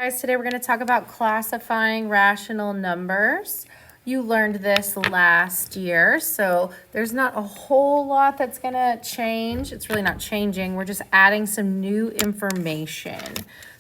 Guys, today we're going to talk about classifying rational numbers. You learned this last year, so there's not a whole lot that's going to change. It's really not changing. We're just adding some new information.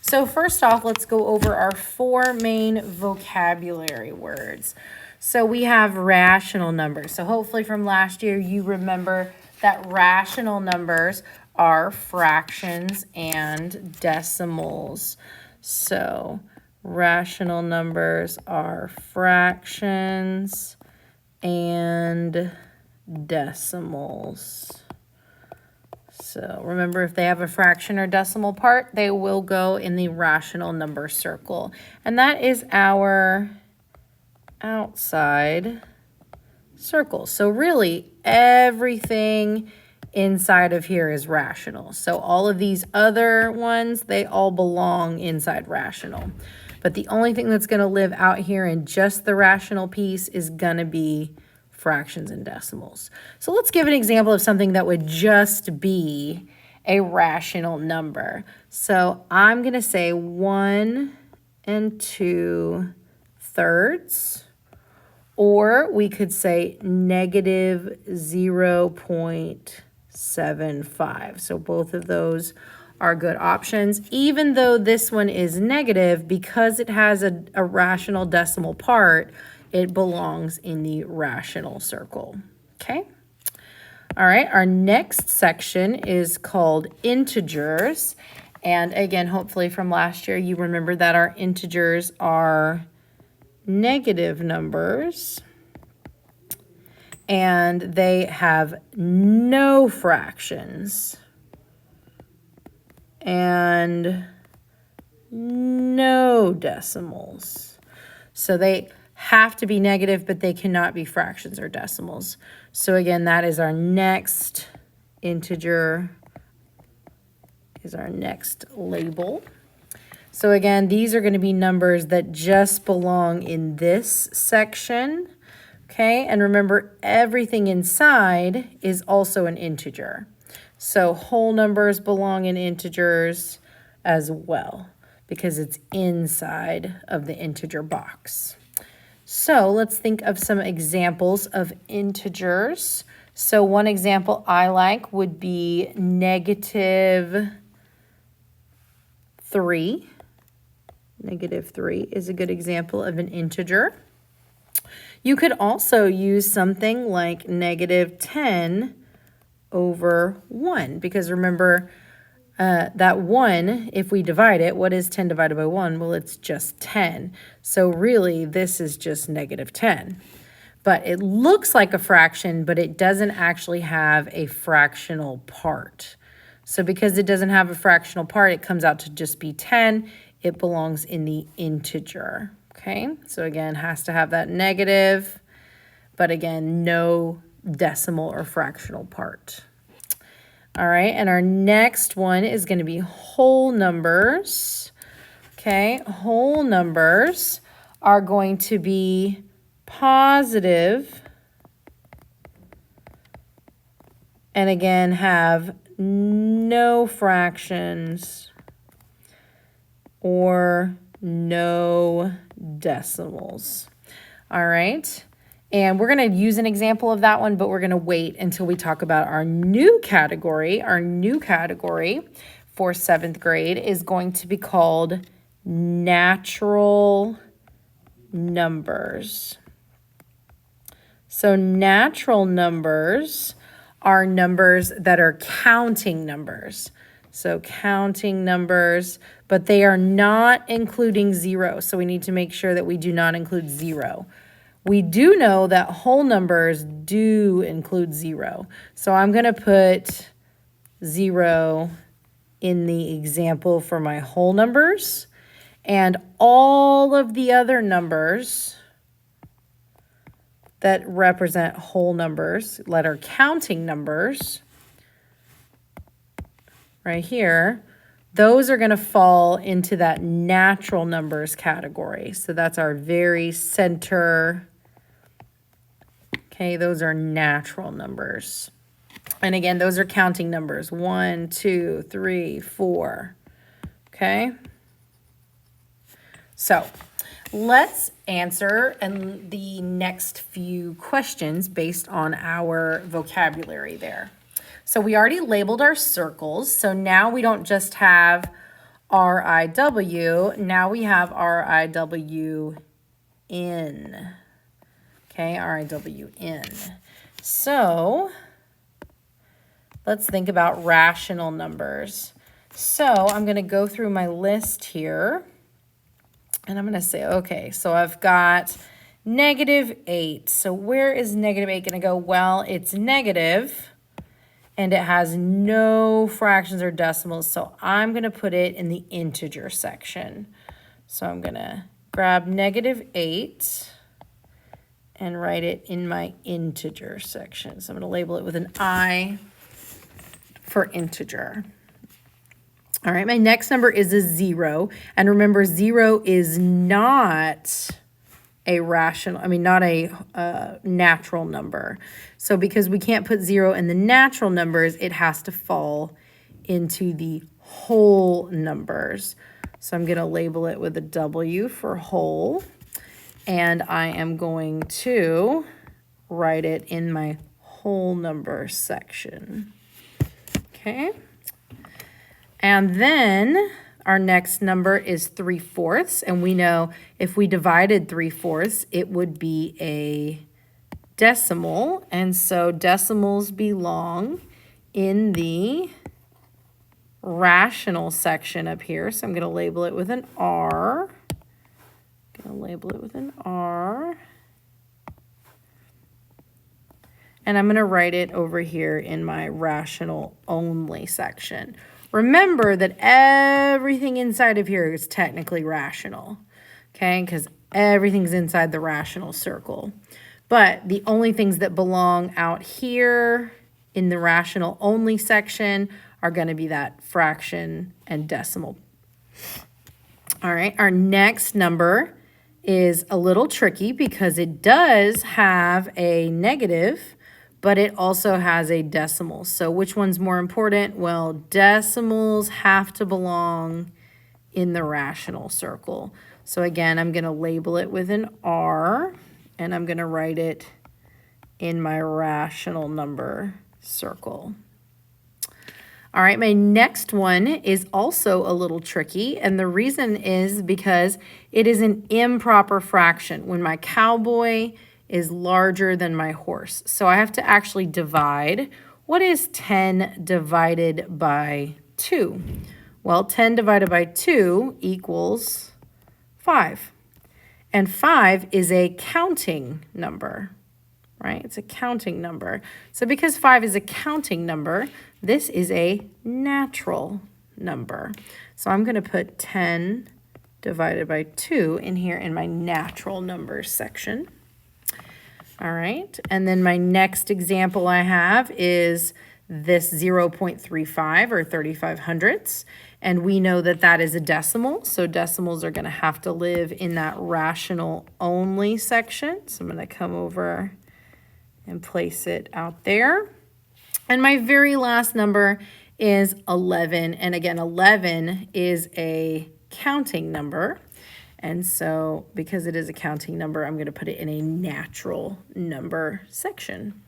So first off, let's go over our four main vocabulary words. So we have rational numbers. So hopefully from last year you remember that rational numbers are fractions and decimals. So rational numbers are fractions and decimals. So remember, if they have a fraction or decimal part, they will go in the rational number circle. And that is our outside circle. So really, everything inside of here is rational. So all of these other ones, they all belong inside rational. But the only thing that's going to live out here in just the rational piece is going to be fractions and decimals. So let's give an example of something that would just be a rational number. So I'm going to say 1 2/3. Or we could say negative 0.75. So both of those are good options. Even though this one is negative, because it has a rational decimal part, it belongs in the rational circle. Okay? All right, our next section is called integers. And again, hopefully from last year, you remember that our integers are negative numbers, and they have no fractions and no decimals. So they have to be negative, but they cannot be fractions or decimals. So again, that is our next integer, is our next label. So again, these are going to be numbers that just belong in this section, okay? And remember, everything inside is also an integer. So whole numbers belong in integers as well because it's inside of the integer box. So let's think of some examples of integers. So one example I like would be negative 3. Negative 3 is a good example of an integer. You could also use something like negative 10/1, because remember that 1, if we divide it, what is 10 divided by 1? Well, it's just 10. So really, this is just negative 10. But it looks like a fraction, but it doesn't actually have a fractional part. So because it doesn't have a fractional part, it comes out to just be 10. It belongs in the integer, okay? So again, has to have that negative, but again, no decimal or fractional part. All right, and our next one is going to be whole numbers, okay? Whole numbers are going to be positive and again have no fractions or no decimals. All right. And we're going to use an example of that one, but we're going to wait until we talk about our new category. Our new category for 7th grade is going to be called natural numbers. So natural numbers are numbers that are counting numbers. So counting numbers, but they are not including 0. So we need to make sure that we do not include 0. We do know that whole numbers do include 0. So I'm going to put 0 in the example for my whole numbers. And all of the other numbers that represent whole numbers, that are counting numbers, right here, those are going to fall into that natural numbers category. So that's our very center. Okay, those are natural numbers. And again, those are counting numbers. 1, 2, 3, 4. Okay. So let's answer the next few questions based on our vocabulary there. So we already labeled our circles. So now we don't just have RIW. Now we have RIWN. Okay, RIWN. So let's think about rational numbers. So I'm going to go through my list here. And I'm going to say, okay, so I've got -8. So where is -8 going to go? Well, it's negative, and it has no fractions or decimals. So I'm going to put it in the integer section. So I'm going to grab -8 and write it in my integer section. So I'm going to label it with an I for integer. All right, my next number is a 0. And remember, 0 is not a rational, not a natural number. So because we can't put 0 in the natural numbers, it has to fall into the whole numbers. So I'm going to label it with a W for whole. And I am going to write it in my whole number section. Okay. And then our next number is 3/4, and we know if we divided 3/4, it would be a decimal, and so decimals belong in the rational section up here. So I'm going to label it with an R. And I'm going to write it over here in my rational only section. Remember that everything inside of here is technically rational, okay? Because everything's inside the rational circle. But the only things that belong out here in the rational only section are going to be that fraction and decimal. All right, our next number is a little tricky because it does have a negative, but it also has a decimal. So which one's more important? Well, decimals have to belong in the rational circle. So again, I'm going to label it with an R, and I'm going to write it in my rational number circle. All right, my next one is also a little tricky, and the reason is because it is an improper fraction when my cowboy is larger than my horse. So I have to actually divide. What is 10 divided by 2? Well, 10 divided by 2 equals 5. And 5 is a counting number, right? It's a counting number. So because 5 is a counting number, this is a natural number. So I'm going to put 10 divided by 2 in here in my natural numbers section. All right, and then my next example I have is this 0.35 or 35/100ths, and we know that that is a decimal, so decimals are going to have to live in that rational only section. So I'm going to come over and place it out there. And my very last number is 11, and again, 11 is a counting number. And so because it is a counting number, I'm going to put it in a natural number section.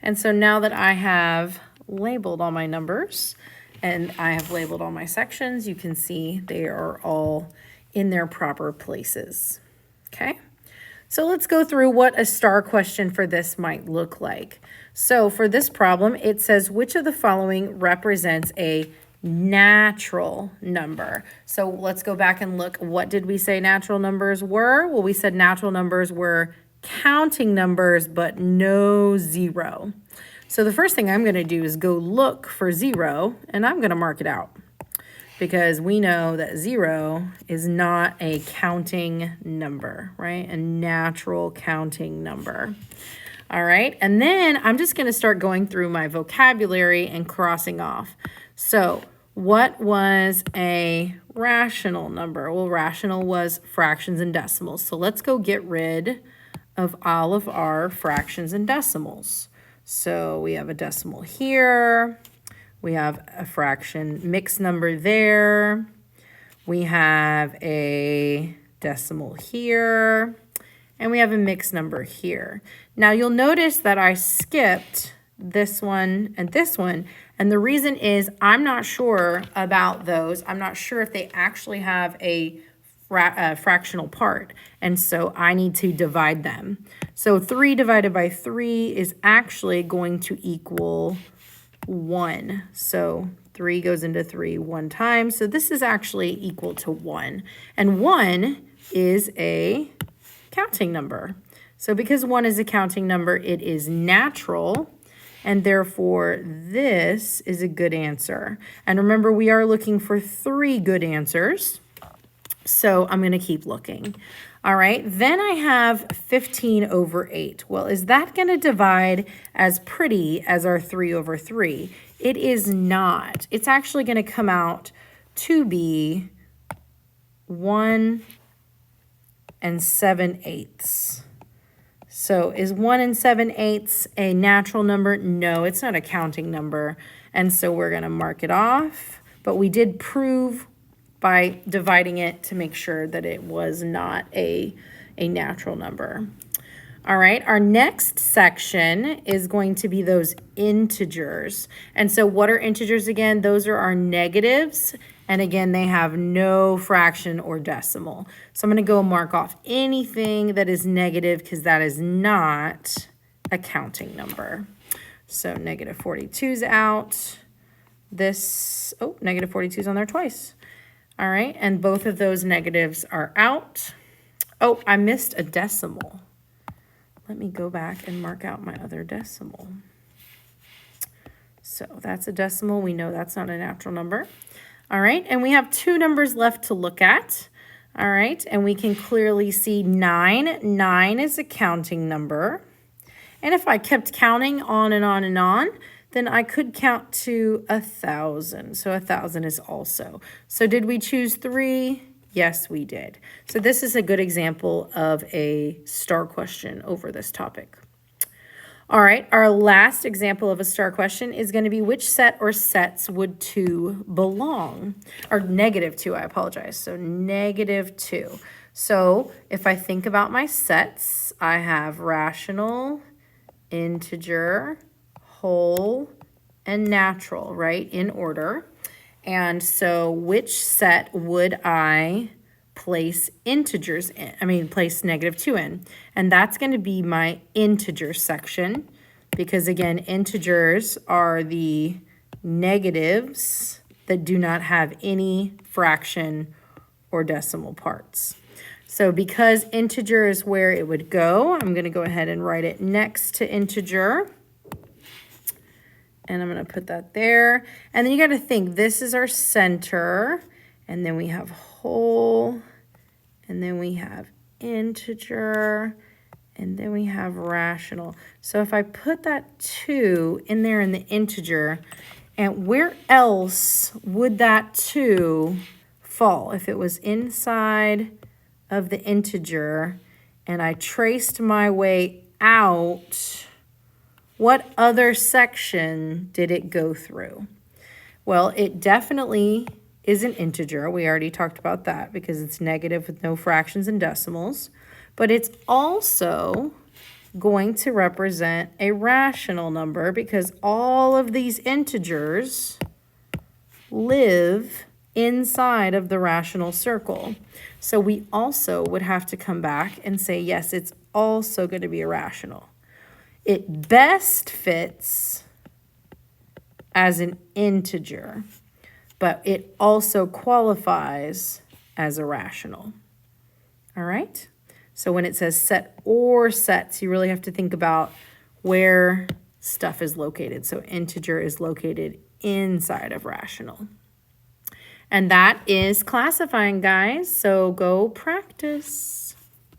And so now that I have labeled all my numbers and I have labeled all my sections, you can see they are all in their proper places. Okay, so let's go through what a star question for this might look like. So for this problem, it says, which of the following represents a natural number? So let's go back and look. What did we say natural numbers were? Well, we said natural numbers were counting numbers, but no 0. So the first thing I'm going to do is go look for 0, and I'm going to mark it out because we know that 0 is not a counting number, right? A natural counting number. All right, and then I'm just going to start going through my vocabulary and crossing off. So what was a rational number? Well, rational was fractions and decimals. So let's go get rid of all of our fractions and decimals. So we have a decimal here. We have a fraction mixed number there. We have a decimal here, and we have a mixed number here. Now you'll notice that I skipped this one, and the reason is I'm not sure about those. I'm not sure if they actually have a fractional part, and so I need to divide them. So 3 divided by 3 is actually going to equal 1. So 3 goes into 3 one time, so this is actually equal to 1. And 1 is a counting number. So because 1 is a counting number, it is natural, and therefore this is a good answer. And remember, we are looking for 3 good answers, so I'm going to keep looking. All right, then I have 15 over 8. Well, is that going to divide as pretty as our 3 over 3? It is not. It's actually going to come out to be 1 7/8. So is 1 7/8 a natural number? No, it's not a counting number. And so we're going to mark it off. But we did prove by dividing it to make sure that it was not a natural number. All right, our next section is going to be those integers. And so what are integers again? Those are our negatives. And again, they have no fraction or decimal. So I'm going to go mark off anything that is negative because that is not a counting number. So negative 42's out. This, oh, negative 42's on there twice. All right, and both of those negatives are out. Oh, I missed a decimal. Let me go back and mark out my other decimal. So that's a decimal. We know that's not a natural number. All right, and we have 2 numbers left to look at. All right, and we can clearly see 9. 9 is a counting number. And if I kept counting on and on and on, then I could count to 1,000. So 1,000 is also. So did we choose 3? Yes, we did. So this is a good example of a star question over this topic. All right, our last example of a star question is going to be which set or sets would 2 belong? Or negative 2, I apologize. So negative 2. So if I think about my sets, I have rational, integer, whole, and natural, right, in order. And so which set would I place integers in? Place negative 2 in. And that's going to be my integer section because, again, integers are the negatives that do not have any fraction or decimal parts. So because integer is where it would go, I'm going to go ahead and write it next to integer. And I'm going to put that there. And then you got to think, this is our center. And then we have whole. And then we have integer. And then we have rational. So if I put that 2 in there in the integer, and where else would that 2 fall? If it was inside of the integer and I traced my way out, what other section did it go through? Well, it definitely is an integer. We already talked about that because it's negative with no fractions and decimals. But it's also going to represent a rational number because all of these integers live inside of the rational circle. So we also would have to come back and say, yes, it's also going to be a rational. It best fits as an integer, but it also qualifies as a rational. All right? So when it says set or sets, you really have to think about where stuff is located. So integer is located inside of rational. And that is classifying, guys. So go practice.